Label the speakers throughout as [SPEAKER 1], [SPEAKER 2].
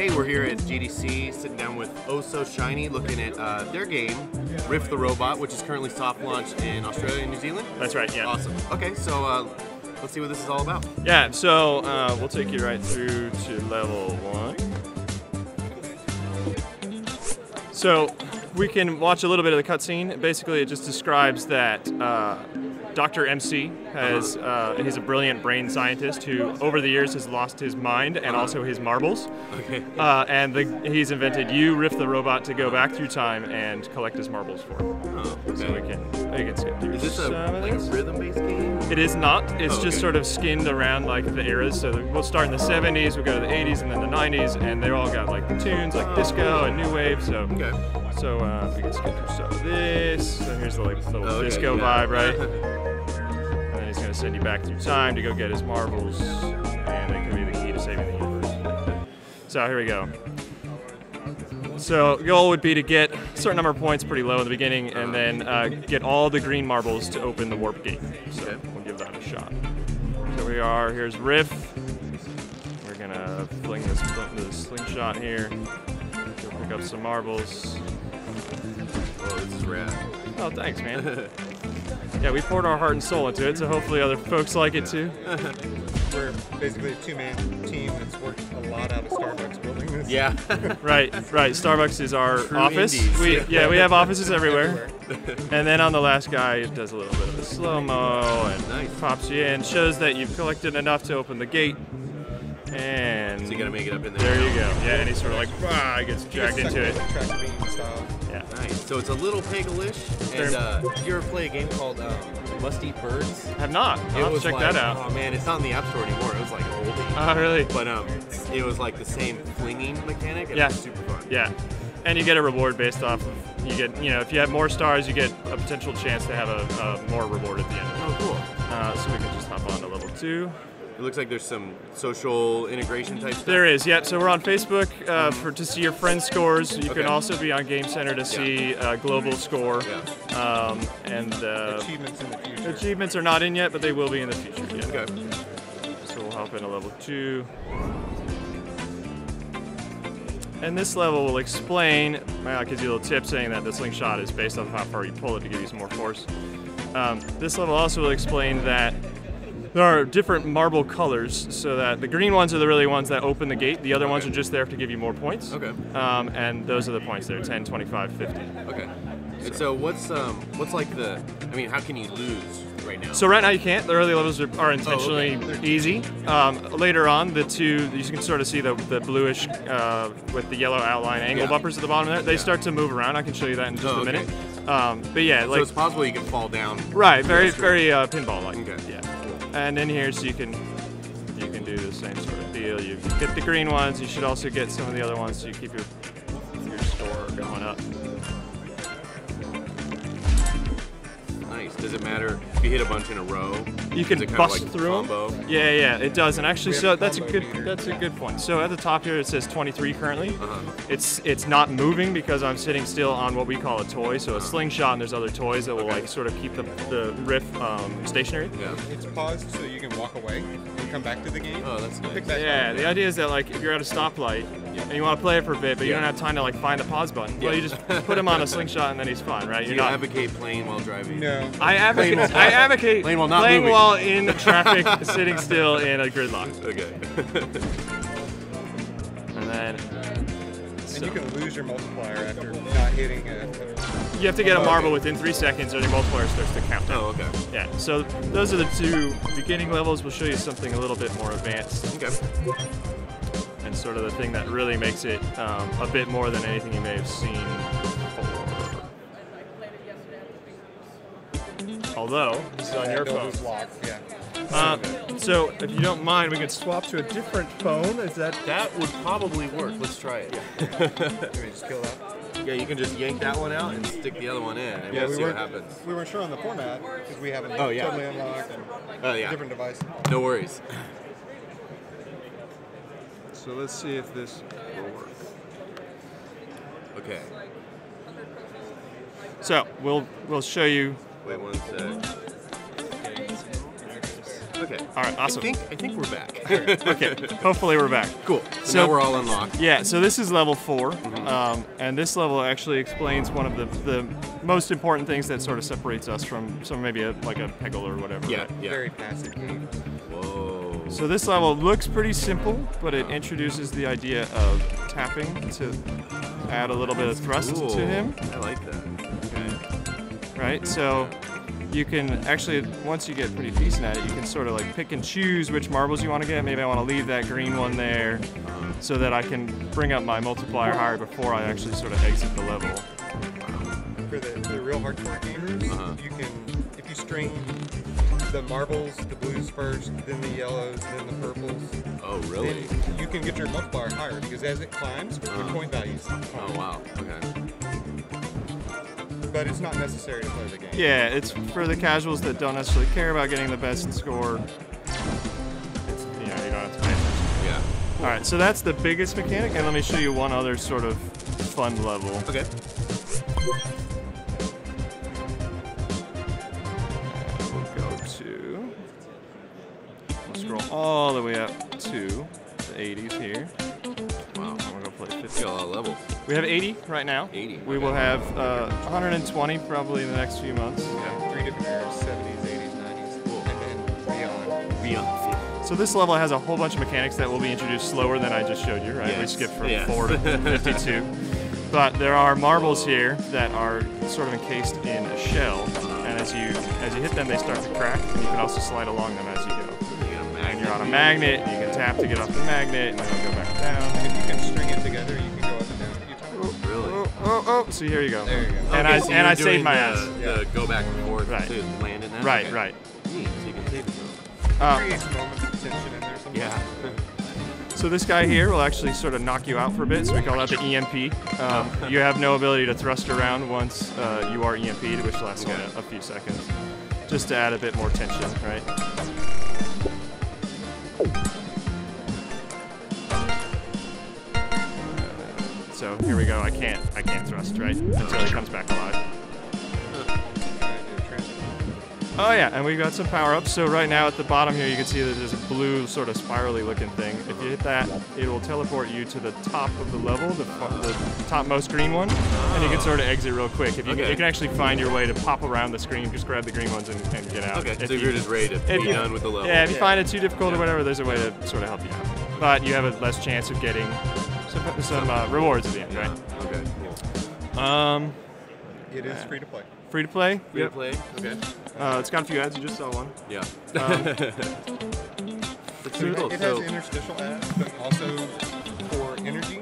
[SPEAKER 1] Hey, we're here at GDC, sitting down with Oh So Shiny, looking at their game, Riff the Robot, which is currently soft launched in Australia and New Zealand.
[SPEAKER 2] That's right, yeah.
[SPEAKER 1] Awesome. Okay, so let's see what this is all about.
[SPEAKER 2] Yeah, so we'll take you right through to level 1. So we can watch a little bit of the cutscene. Basically, it just describes that Dr. MC has he's a brilliant brain scientist who, over the years, has lost his mind and also his marbles.
[SPEAKER 1] Okay.
[SPEAKER 2] And he's invented you, Riff the Robot, to go back through time and collect his marbles for him.
[SPEAKER 1] Oh, okay.
[SPEAKER 2] So we can skip through.
[SPEAKER 1] Is this like a rhythm-based game?
[SPEAKER 2] It is not. It's just sort of skinned around like the eras. So we'll start in the 70s, we'll go to the 80s, and then the 90s, and they're all got like the tunes like disco and new wave. So so we can skip through some of this. So here's the like little disco vibe, right? And then he's gonna send you back through time to go get his marbles, and they could be the key to saving the universe. So here we go. So the goal would be to get a certain number of points pretty low in the beginning, and then get all the green marbles to open the warp gate. So we'll give that a shot. So we are, here's Riff. We're gonna fling this slingshot here. Go pick up some marbles.
[SPEAKER 1] Oh, this is rad.
[SPEAKER 2] Oh, thanks, man. Yeah, we poured our heart and soul into it, so hopefully other folks like it too.
[SPEAKER 3] We're basically a two-man team that's worked a lot out of Starbucks building this.
[SPEAKER 1] Yeah.
[SPEAKER 2] Right. Starbucks is our office.
[SPEAKER 1] Indies.
[SPEAKER 2] We have offices everywhere. And then on the last guy, it does a little bit of a slow-mo and pops you in, shows that you've collected enough to open the gate. And
[SPEAKER 1] so you gotta make it up in there.
[SPEAKER 2] There you go. Yeah, and he's sort of like, gets dragged into it.
[SPEAKER 1] Yeah. Nice. So it's a little peggle-ish. And did you ever play a game called Must Eat Birds?
[SPEAKER 2] Have not. I'll have to check that out.
[SPEAKER 1] Oh man, it's not in the App Store anymore. It was like an oldie.
[SPEAKER 2] Oh, really?
[SPEAKER 1] But it was like the same flinging mechanic. And it was super fun.
[SPEAKER 2] Yeah. And you get a reward based off of, if you have more stars, you get a potential chance to have a more reward at the end.
[SPEAKER 1] Oh, cool.
[SPEAKER 2] So we can just hop on to level 2.
[SPEAKER 1] It looks like there's some social integration type stuff.
[SPEAKER 2] There is, yep. So we're on Facebook to see your friends' scores. You can also be on Game Center to see global score. And
[SPEAKER 3] achievements in the future.
[SPEAKER 2] Achievements are not in yet, but they will be in the future. Yeah.
[SPEAKER 1] Okay.
[SPEAKER 2] So we'll hop into level 2. And this level will explain, gives you a little tip saying that the slingshot is based on how far you pull it to give you some more force. This level also will explain that there are different marble colors, so that the green ones are the really ones that open the gate. The other ones are just there to give you more points.
[SPEAKER 1] Okay.
[SPEAKER 2] And those are the points there, 10, 25, 50.
[SPEAKER 1] Okay. And so what's like how can you lose right now?
[SPEAKER 2] So right now you can't. The early levels are intentionally easy. Later on, the two, you can sort of see the bluish with the yellow outline angle bumpers at the bottom there. They start to move around. I can show you that in just a minute. But yeah,
[SPEAKER 1] so it's possible you can fall down.
[SPEAKER 2] Right, very pinball-like.
[SPEAKER 1] Okay.
[SPEAKER 2] Yeah. And in here, so you can do the same sort of deal. You get the green ones. You should also get some of the other ones, so you keep your score going up.
[SPEAKER 1] Nice. Does it matter if you hit a bunch in a row?
[SPEAKER 2] You can bust through them. Yeah, it does. And actually, so that's a good point. So at the top here, it says 23 currently. It's not moving because I'm sitting still on what we call a toy. So a slingshot, and there's other toys that will like sort of keep the Riff stationary.
[SPEAKER 3] Yeah. It's paused so you can walk away and come back to the game.
[SPEAKER 1] Oh, that's nice.
[SPEAKER 2] Yeah, the idea is that like if you're at a stoplight and you want to play it for a bit, but you don't have time to like find a pause button, well, you just put him on a slingshot and then he's fine, right?
[SPEAKER 1] So you advocate playing while driving?
[SPEAKER 3] No.
[SPEAKER 2] I advocate
[SPEAKER 1] playing while not
[SPEAKER 2] playing
[SPEAKER 1] moving.
[SPEAKER 2] while in traffic, sitting still in a gridlock.
[SPEAKER 1] Okay.
[SPEAKER 2] And then.
[SPEAKER 3] And you can lose your multiplier after not hitting
[SPEAKER 2] You have to get a marble within 3 seconds, or your multiplier starts to count down.
[SPEAKER 1] Oh, okay.
[SPEAKER 2] Yeah. So those are the two beginning levels. We'll show you something a little bit more advanced.
[SPEAKER 1] Okay.
[SPEAKER 2] And sort of the thing that really makes it a bit more than anything you may have seen before. Although, this is on your phone. So, if you don't mind, we could swap to a different phone.
[SPEAKER 1] That would probably work. Let's try it.
[SPEAKER 3] Can we just kill that?
[SPEAKER 1] Yeah, you can just yank that one out and stick the other one in, and we'll see what happens.
[SPEAKER 3] We weren't sure on the format because we haven't totally unlocked and different device.
[SPEAKER 1] No worries.
[SPEAKER 2] So let's see if this will work.
[SPEAKER 1] Okay.
[SPEAKER 2] So we'll show you.
[SPEAKER 1] Wait one sec. Okay.
[SPEAKER 2] All right, awesome.
[SPEAKER 1] I think we're back.
[SPEAKER 2] Okay, hopefully we're back.
[SPEAKER 1] Cool. So now we're all unlocked.
[SPEAKER 2] Yeah, so this is level 4, and this level actually explains one of the most important things that sort of separates us from maybe like a Peggle or whatever.
[SPEAKER 1] Yeah,
[SPEAKER 2] right?
[SPEAKER 1] yeah.
[SPEAKER 3] Very passive game.
[SPEAKER 1] Whoa.
[SPEAKER 2] So this level looks pretty simple, but it introduces the idea of tapping to add a little bit of thrust
[SPEAKER 1] Cool.
[SPEAKER 2] to him.
[SPEAKER 1] I like that. Okay.
[SPEAKER 2] Right, so you can actually, once you get pretty decent at it, you can sort of like pick and choose which marbles you want to get. Maybe I want to leave that green one there so that I can bring up my multiplier higher before I actually sort of exit the level.
[SPEAKER 3] For the real hardcore gamers, you can, if you string the marbles, the blues first, then the yellows, then the purples.
[SPEAKER 1] Oh, really?
[SPEAKER 3] Then you can get your multiplier higher because as it climbs, your point values climb.
[SPEAKER 1] Oh, wow. Okay.
[SPEAKER 3] But it's not necessary to play the game.
[SPEAKER 2] Yeah, it's for the casuals that don't necessarily care about getting the best score. It's, you know, you don't have to pay attention.
[SPEAKER 1] Yeah.
[SPEAKER 2] All right, so that's the biggest mechanic, and let me show you one other sort of fun level.
[SPEAKER 1] Okay.
[SPEAKER 2] We'll scroll all the way up to the 80s here.
[SPEAKER 1] Wow.
[SPEAKER 2] I'm gonna go play 50.
[SPEAKER 1] We got a lot of levels.
[SPEAKER 2] We have 80 right now.
[SPEAKER 1] 80.
[SPEAKER 2] We will have 120 probably in the next few months.
[SPEAKER 3] Yeah, 3 different eras, 70s, 80s, 90s, and then beyond.
[SPEAKER 1] Beyond.
[SPEAKER 2] So this level has a whole bunch of mechanics that will be introduced slower than I just showed you, right? We
[SPEAKER 1] Yes.
[SPEAKER 2] skipped from
[SPEAKER 1] Yes.
[SPEAKER 2] 4 to 52. But there are marbles here that are sort of encased in a shell, and as you hit them, they start to crack, and you can also slide along them as you go. And you're on a magnet, you can tap to get off the magnet, and then it'll go back down.
[SPEAKER 3] If you can string it together, you can go up and down a few times.
[SPEAKER 1] Really?
[SPEAKER 2] Oh, see, here you go.
[SPEAKER 3] There you go.
[SPEAKER 2] And
[SPEAKER 1] Okay,
[SPEAKER 2] I
[SPEAKER 1] so
[SPEAKER 2] and I
[SPEAKER 1] you're
[SPEAKER 2] saved
[SPEAKER 1] doing
[SPEAKER 2] my
[SPEAKER 1] the,
[SPEAKER 2] ass.
[SPEAKER 1] The go back and forth
[SPEAKER 2] Right.
[SPEAKER 1] to land in that?
[SPEAKER 2] Right,
[SPEAKER 1] Okay.
[SPEAKER 2] right.
[SPEAKER 1] Neat. So you can save it.
[SPEAKER 3] Creates moments of tension in there sometimes.
[SPEAKER 1] Yeah.
[SPEAKER 2] So this guy here will actually sort of knock you out for a bit, so we call that the EMP. You have no ability to thrust around once you are EMP'd, which lasts only a few seconds, just to add a bit more tension, right? So here we go. I can't thrust, right, until he comes back alive. Oh yeah, and we've got some power-ups. So right now at the bottom here, you can see that there's a blue sort of spirally looking thing. If you hit that, it will teleport you to the top of the level, the topmost green one, and you can sort of exit real quick. If you, you can actually find your way to pop around the screen, just grab the green ones and get out.
[SPEAKER 1] Okay, so if you're just ready to be done with the level.
[SPEAKER 2] Yeah, if you find it too difficult or whatever, there's a way to sort of help you out. But you have a less chance of getting some rewards at the end, right?
[SPEAKER 1] Okay, cool.
[SPEAKER 3] It is free to play.
[SPEAKER 2] Free to play?
[SPEAKER 1] Free to play? Okay.
[SPEAKER 2] It's got a few ads, you just saw one.
[SPEAKER 1] Yeah.
[SPEAKER 3] It's pretty cool. It has interstitial ads, but also for energy,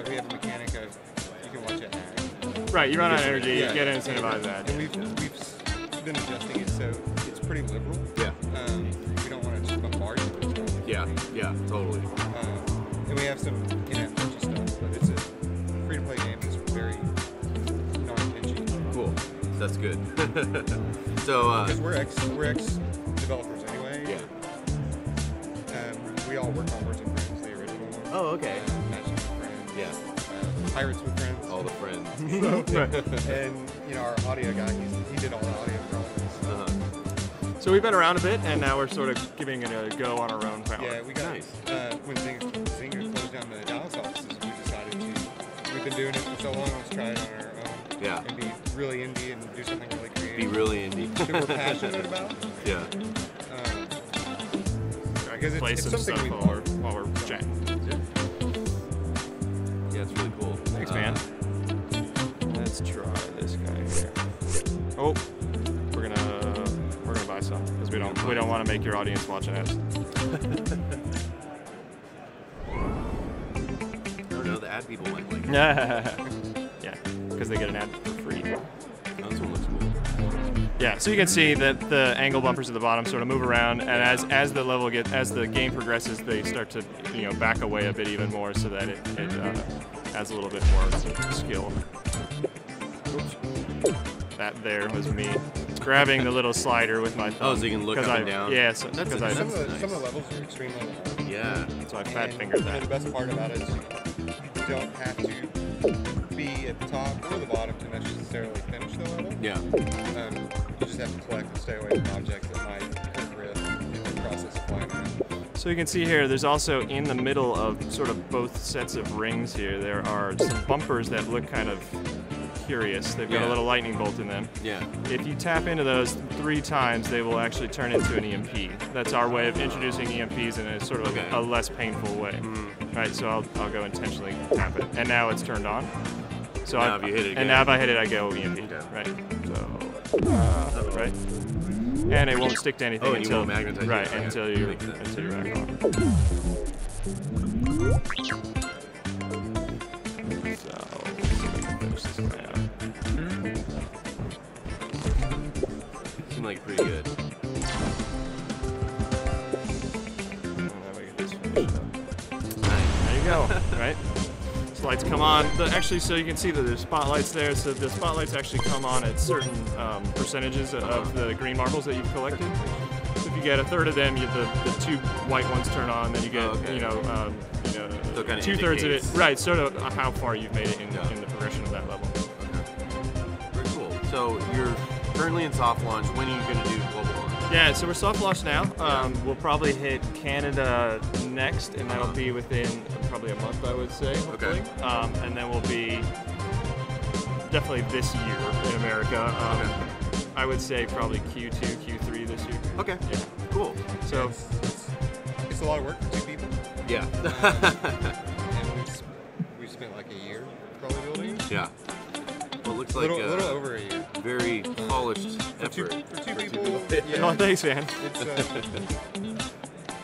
[SPEAKER 3] we have a mechanic of you can watch an ad.
[SPEAKER 2] Right, you run out of energy, you get an incentivized ad.
[SPEAKER 3] And we've been adjusting it so it's pretty liberal.
[SPEAKER 1] Yeah.
[SPEAKER 3] We don't want to just bombard you with stuff.
[SPEAKER 1] Yeah, totally.
[SPEAKER 3] And we have some in-app purchase stuff, but it's a free-to-play game that's very non-pinchy.
[SPEAKER 1] Cool. That's good. So,
[SPEAKER 3] because we're ex developers anyway.
[SPEAKER 1] Yeah.
[SPEAKER 3] We all work on Words and Friends, the original one.
[SPEAKER 1] Oh, okay.
[SPEAKER 3] Matching with Friends.
[SPEAKER 1] Yeah.
[SPEAKER 3] Pirates with Friends.
[SPEAKER 1] All the friends.
[SPEAKER 3] And our audio guy, he did all the audio for all of us.
[SPEAKER 2] So we've been around a bit, and now we're sort of giving it a go on our own power.
[SPEAKER 3] Yeah, we got when Zinger closed down the Dallas offices, we decided to. We've been doing it for so long. Let's try it on our own.
[SPEAKER 1] Yeah.
[SPEAKER 3] And be really indie and do something really creative.
[SPEAKER 1] Be really indie.
[SPEAKER 3] That we're passionate about.
[SPEAKER 1] Yeah.
[SPEAKER 2] Because
[SPEAKER 3] it's
[SPEAKER 2] play some
[SPEAKER 3] something
[SPEAKER 2] stuff
[SPEAKER 3] we
[SPEAKER 2] while we're chatting.
[SPEAKER 1] Yeah, it's really cool.
[SPEAKER 2] Thanks, man. Let's try this guy here. Oh, we're gonna buy some because we don't want to make your audience watch ads.
[SPEAKER 1] No, the ad people might like it.
[SPEAKER 2] Yeah, because they get an ad for free.
[SPEAKER 1] Oh, this one looks cool.
[SPEAKER 2] Yeah, so you can see that the angle bumpers at the bottom sort of move around, and as the game progresses, they start to back away a bit even more, so that it adds a little bit more skill. Oops. That there was me grabbing the little slider with my thumb.
[SPEAKER 1] Oh, so you can look up and down.
[SPEAKER 2] Yeah,
[SPEAKER 3] some of the levels are extremely long.
[SPEAKER 1] Yeah.
[SPEAKER 2] So I fat fingered that.
[SPEAKER 3] And the best part about it is you don't have to be at the top or the bottom to necessarily finish the level.
[SPEAKER 1] Yeah.
[SPEAKER 3] You just have to collect and stay away from objects that might hurt Riff across
[SPEAKER 2] So you can see here, there's also in the middle of sort of both sets of rings here, there are some bumpers that look kind of curious. They've got a little lightning bolt in them.
[SPEAKER 1] Yeah.
[SPEAKER 2] If you tap into those 3 times, they will actually turn into an EMP. That's our way of introducing EMPs in a sort of a less painful way. Right, so I'll go intentionally tap it. And now it's turned on. So
[SPEAKER 1] now if you hit it again.
[SPEAKER 2] And now if I hit it, I go EMP. Okay. Right. So, right. And it won't stick to anything until until you're back on.
[SPEAKER 1] Seemed like pretty good.
[SPEAKER 2] There you go. Right. So lights come on. Actually, so you can see that there's spotlights there. So the spotlights actually come on at certain percentages of the green marbles that you've collected. So if you get a third of them, the 2 white ones turn on. Then you get
[SPEAKER 1] so kind of
[SPEAKER 2] 2/3 of it. Right. Sort of how far you've made it in the progression of that level.
[SPEAKER 1] Very cool. So you're currently in soft launch. When are you going to do global launch?
[SPEAKER 2] Yeah, so we're soft launch now. We'll probably hit Canada next, and that'll be within probably a month, I would say, hopefully. And then we'll be definitely this year in America. I would say probably Q2, Q3 this year.
[SPEAKER 1] Okay.
[SPEAKER 2] Yeah.
[SPEAKER 1] Cool.
[SPEAKER 2] So
[SPEAKER 3] it's a lot of work for 2 people.
[SPEAKER 1] Yeah.
[SPEAKER 3] And we spent like a year probably building it.
[SPEAKER 1] Yeah. Well, it looks like
[SPEAKER 3] a little over a year.
[SPEAKER 1] Very polished effort.
[SPEAKER 3] For two people.
[SPEAKER 2] Oh, thanks, man.
[SPEAKER 3] It's,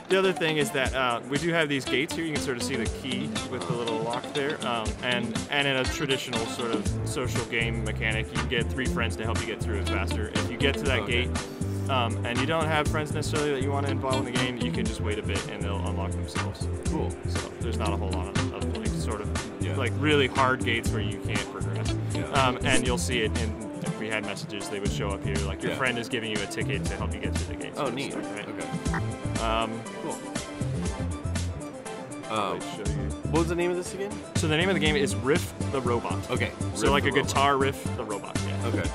[SPEAKER 2] the other thing is that we do have these gates here. You can sort of see the key with the little lock there. And in a traditional sort of social game mechanic, you can get 3 friends to help you get through it faster. If you get to that gate and you don't have friends necessarily that you want to involve in the game, you can just wait a bit and they'll unlock themselves. Cool. So there's not a whole lot of like sort of like really hard gates where you can't progress. And you'll see it in. If we had messages, they would show up here. Like your friend is giving you a ticket to help you get through the gates.
[SPEAKER 1] Oh, neat.
[SPEAKER 2] Stuff, right?
[SPEAKER 1] Okay. Cool. What was the name of this again?
[SPEAKER 2] So the name of the game is Riff the Robot.
[SPEAKER 1] Okay.
[SPEAKER 2] So like a guitar riff, the robot. Yeah.
[SPEAKER 1] Okay.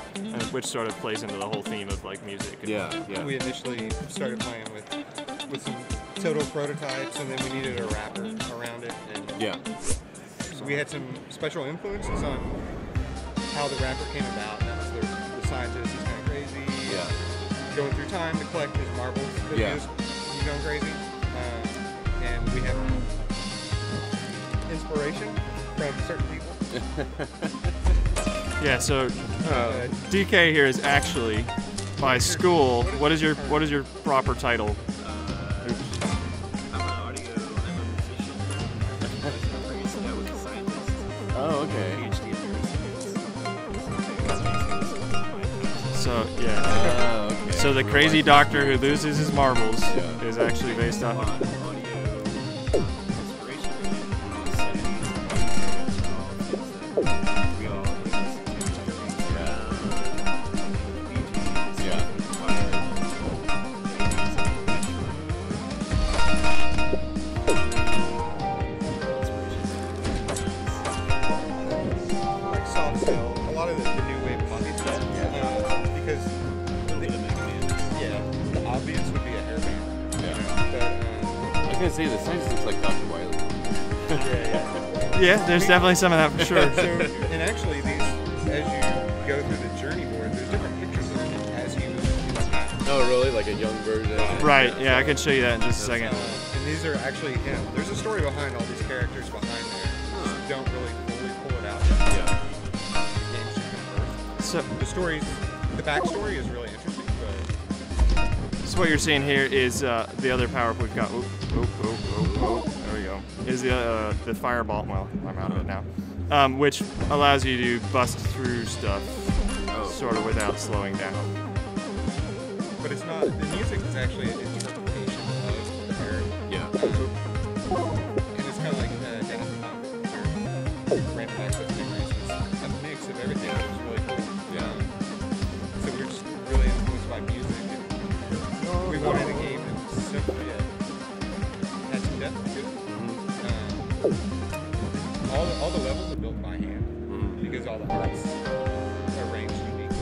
[SPEAKER 2] Which sort of plays into the whole theme of like music.
[SPEAKER 1] Yeah.
[SPEAKER 3] We initially started playing with some total prototypes, and then we needed a wrapper around it. And so we had some special influences on how the wrapper came about. That was the scientist who's kind of crazy.
[SPEAKER 1] Yeah.
[SPEAKER 3] Going through time to collect his marbles. He's going crazy. And we have inspiration from certain people.
[SPEAKER 2] Yeah, so DK here is actually my school. What is your proper title?
[SPEAKER 1] I'm an audio. I'm a musician. That was a scientist.
[SPEAKER 2] Oh, okay.
[SPEAKER 1] PhD.
[SPEAKER 2] So yeah.
[SPEAKER 1] Okay.
[SPEAKER 2] So the crazy doctor who loses his marbles is actually based on.
[SPEAKER 1] Say the science looks like Dr. Wiley.
[SPEAKER 2] Yeah, there's definitely some of that for sure.
[SPEAKER 3] And actually, these, as you go through the journey board, there's different pictures of it as you
[SPEAKER 1] Oh, really? Like a young version?
[SPEAKER 2] Right. Yeah, I can show you that in just a second.
[SPEAKER 3] and these are actually, there's a story behind all these characters behind there. Just don't really fully pull it out yet.
[SPEAKER 1] Yeah.
[SPEAKER 3] The game should come first.
[SPEAKER 2] So
[SPEAKER 3] The backstory is really interesting.
[SPEAKER 2] So what you're seeing here is the other power up we've got. There we go. Is the fireball? Well, I'm out of it now. Which allows you to bust through stuff, sort of without slowing down.
[SPEAKER 3] But it's not. The music is actually an interpretation of the parody.
[SPEAKER 1] Yeah.
[SPEAKER 3] And it's kind of like Dennis or Random Access Memories. It's a mix of everything, which is really cool.
[SPEAKER 1] Yeah.
[SPEAKER 3] So we're just really influenced by music. We wanted a game that was simple yet had some depth to it. All the levels are built by hand because all the art's arranged uniquely.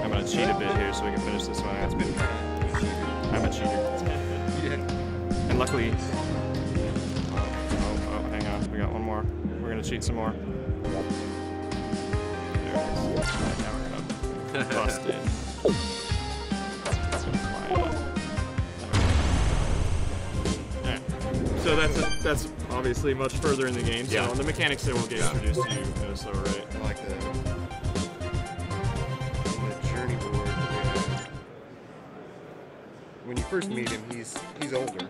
[SPEAKER 2] I'm gonna cheat a bit here so we can finish this one out.
[SPEAKER 3] It's been kind of cheated.
[SPEAKER 2] I'm a cheater.
[SPEAKER 3] Yeah.
[SPEAKER 2] luckily. Oh, hang on. We got one more. We're gonna cheat some more. There it is. Now we're gonna bust it. Alright. So that's obviously much further in the game. So the mechanics there will get introduced to you at a slower rate.
[SPEAKER 3] I like the journey board. When you first meet him, he's older.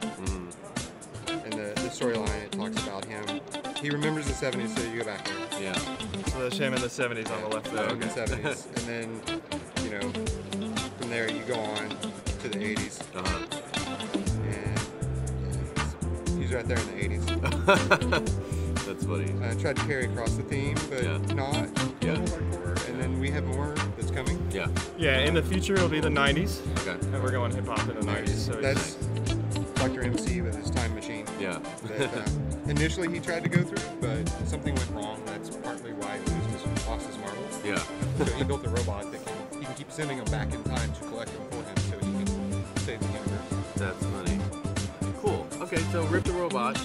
[SPEAKER 3] And the storyline, it talks about him. He remembers the 70s, so you go back there.
[SPEAKER 1] Yeah.
[SPEAKER 2] So there's him in the 70s on the left there.
[SPEAKER 3] In the 70s. And then, you know, from there you go on to the 80s. And he's right there in the 80s.
[SPEAKER 1] That's funny.
[SPEAKER 3] I tried to carry across the theme, but not.
[SPEAKER 1] Yeah.
[SPEAKER 3] And then we have more that's coming.
[SPEAKER 1] Yeah.
[SPEAKER 2] Yeah, in the future it'll be the 90s.
[SPEAKER 1] Okay.
[SPEAKER 2] And we're going hip hop in the 90s. So
[SPEAKER 3] that's Dr. MC with his time machine.
[SPEAKER 1] Yeah.
[SPEAKER 3] That, initially he tried to go through, but something went wrong. That's partly why he lost his marbles.
[SPEAKER 1] Yeah.
[SPEAKER 3] So he built a robot that he can keep sending them back in time to collect them for him, so he can save the universe.
[SPEAKER 1] That's funny. Cool. Okay, so Riff the Robot.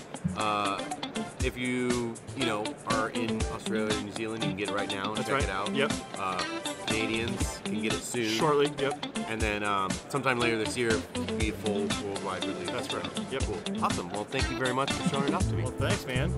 [SPEAKER 1] If you are in Australia or New Zealand, you can get it right now and check it out.
[SPEAKER 2] Yep.
[SPEAKER 1] Canadians can get it soon.
[SPEAKER 2] Shortly. Yep.
[SPEAKER 1] And then sometime later this year, be a full worldwide release.
[SPEAKER 2] That's right. Yep.
[SPEAKER 1] Cool. Awesome. Well, thank you very much for showing it off to me.
[SPEAKER 2] Well, thanks, man.